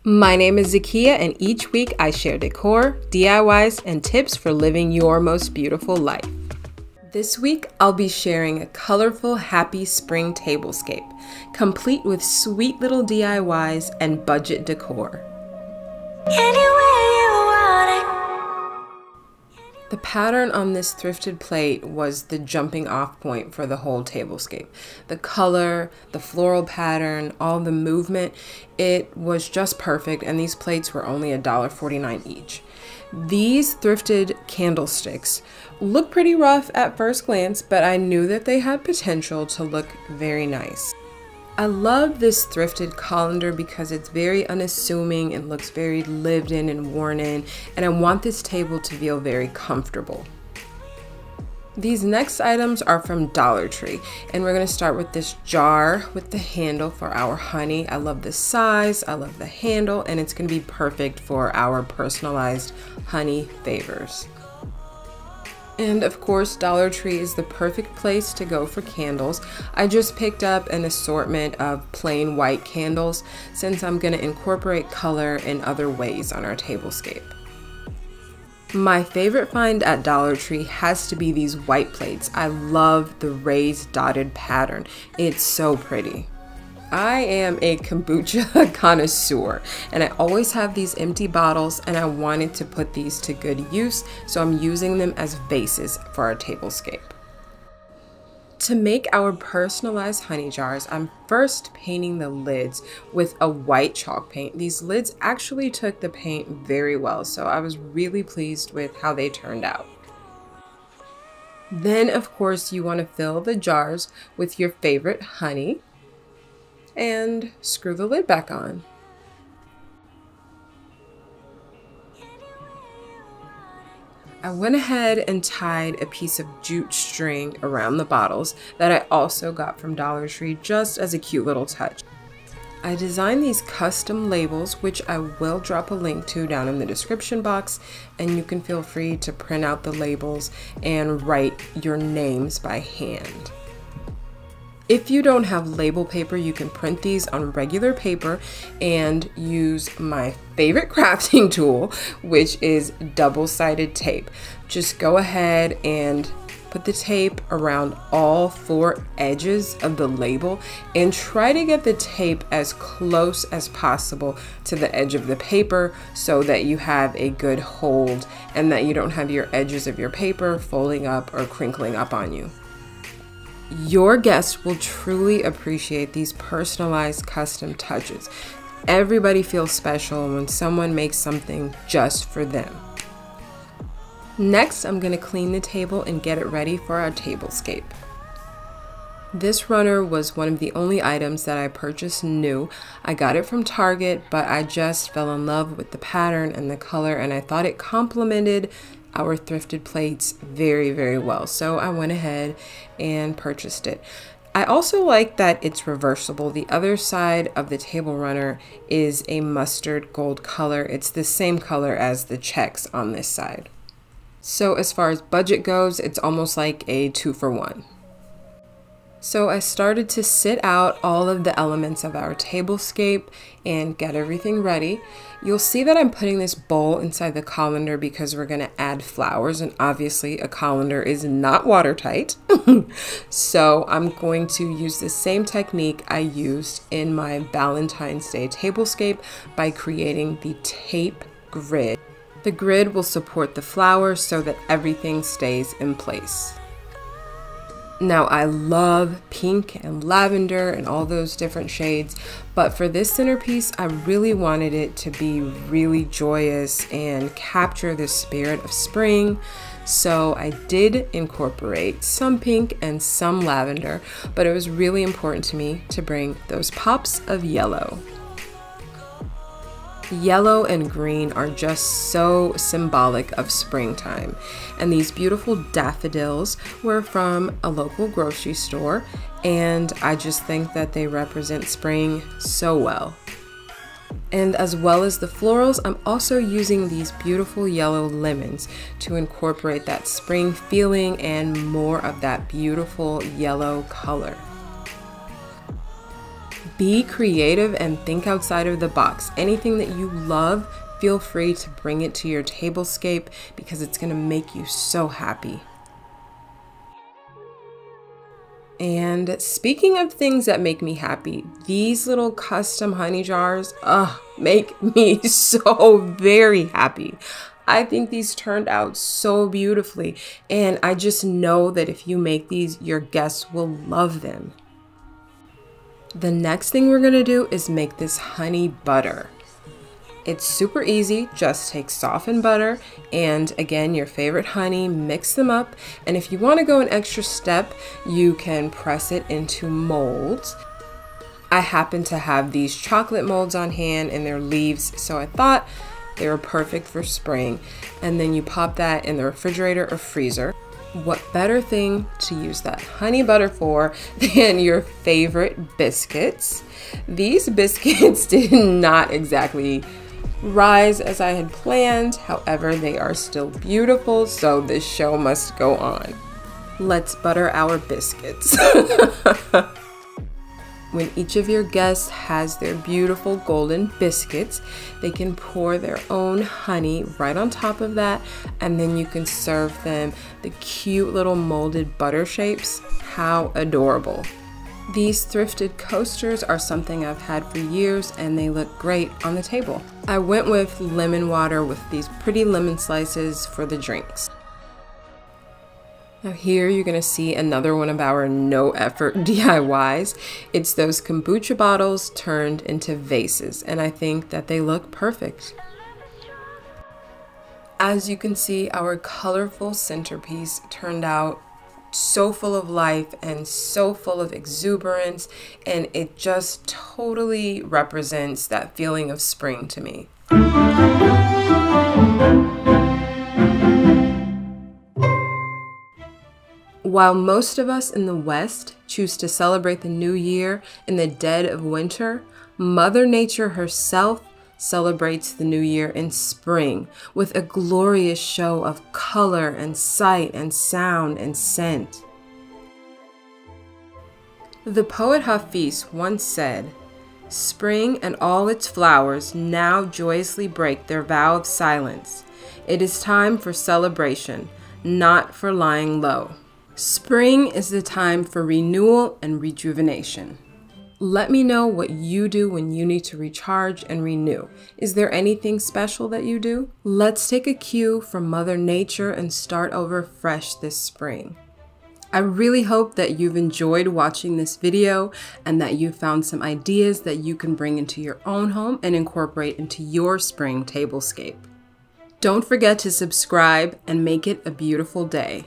My name is Zakia, and each week I share decor, DIYs, and tips for living your most beautiful life. This week I'll be sharing a colorful, happy spring tablescape, complete with sweet little DIYs and budget decor. The pattern on this thrifted plate was the jumping off point for the whole tablescape. The color, the floral pattern, all the movement, it was just perfect, and these plates were only $1.49 each. These thrifted candlesticks look pretty rough at first glance, but I knew that they had potential to look very nice. I love this thrifted colander because it's very unassuming and looks very lived in and worn in, and I want this table to feel very comfortable. These next items are from Dollar Tree, and we're going to start with this jar with the handle for our honey. I love the size, I love the handle, and it's going to be perfect for our personalized honey favors. And of course, Dollar Tree is the perfect place to go for candles. I just picked up an assortment of plain white candles since I'm going to incorporate color in other ways on our tablescape. My favorite find at Dollar Tree has to be these white plates. I love the raised dotted pattern. It's so pretty. I am a kombucha connoisseur, and I always have these empty bottles, and I wanted to put these to good use, so I'm using them as vases for our tablescape. To make our personalized honey jars, I'm first painting the lids with a white chalk paint. These lids actually took the paint very well, so I was really pleased with how they turned out. Then, of course, you want to fill the jars with your favorite honey and screw the lid back on. I went ahead and tied a piece of jute string around the bottles that I also got from Dollar Tree just as a cute little touch. I designed these custom labels, which I will drop a link to down in the description box, and you can feel free to print out the labels and write your names by hand. If you don't have label paper, you can print these on regular paper and use my favorite crafting tool, which is double-sided tape. Just go ahead and put the tape around all 4 edges of the label and try to get the tape as close as possible to the edge of the paper so that you have a good hold and that you don't have your edges of your paper folding up or crinkling up on you. Your guests will truly appreciate these personalized custom touches. Everybody feels special when someone makes something just for them. Next, I'm going to clean the table and get it ready for our tablescape. This runner was one of the only items that I purchased new. I got it from Target, but I just fell in love with the pattern and the color, and I thought it complemented our thrifted plates very, very well. So I went ahead and purchased it. I also like that it's reversible. The other side of the table runner is a mustard gold color. It's the same color as the checks on this side. So as far as budget goes, it's almost like a 2-for-1. So I started to sit out all of the elements of our tablescape and get everything ready. You'll see that I'm putting this bowl inside the colander because we're going to add flowers, and obviously a colander is not watertight. So I'm going to use the same technique I used in my Valentine's Day tablescape by creating the tape grid. The grid will support the flowers so that everything stays in place. Now, I love pink and lavender and all those different shades, but for this centerpiece, I really wanted it to be really joyous and capture the spirit of spring. So I did incorporate some pink and some lavender, but it was really important to me to bring those pops of yellow. Yellow and green are just so symbolic of springtime, and these beautiful daffodils were from a local grocery store, and I just think that they represent spring so well. And as well as the florals, I'm also using these beautiful yellow lemons to incorporate that spring feeling and more of that beautiful yellow color. Be creative and think outside of the box. Anything that you love, feel free to bring it to your tablescape because it's going to make you so happy. And speaking of things that make me happy, these little custom honey jars, make me so very happy. I think these turned out so beautifully, and I just know that if you make these, your guests will love them. The next thing we're gonna do is make this honey butter. It's super easy. Just take softened butter and, again, your favorite honey, mix them up. And if you want to go an extra step, you can press it into molds. I happen to have these chocolate molds on hand and they're leaves, so I thought they were perfect for spring. And then you pop that in the refrigerator or freezer. What better thing to use that honey butter for than your favorite biscuits? These biscuits did not exactly rise as I had planned. However, they are still beautiful, so this show must go on. Let's butter our biscuits. When each of your guests has their beautiful golden biscuits, they can pour their own honey right on top of that, and then you can serve them the cute little molded butter shapes. How adorable. These thrifted coasters are something I've had for years and they look great on the table. I went with lemon water with these pretty lemon slices for the drinks. Now here you're gonna see another one of our no effort DIYs. It's those kombucha bottles turned into vases, and I think that they look perfect. As you can see, our colorful centerpiece turned out so full of life and so full of exuberance, and it just totally represents that feeling of spring to me. While most of us in the West choose to celebrate the new year in the dead of winter, Mother Nature herself celebrates the new year in spring with a glorious show of color and sight and sound and scent. The poet Hafiz once said, "Spring and all its flowers now joyously break their vow of silence. It is time for celebration, not for lying low." Spring is the time for renewal and rejuvenation. Let me know what you do when you need to recharge and renew. Is there anything special that you do? Let's take a cue from Mother Nature and start over fresh this spring. I really hope that you've enjoyed watching this video and that you found some ideas that you can bring into your own home and incorporate into your spring tablescape. Don't forget to subscribe and make it a beautiful day.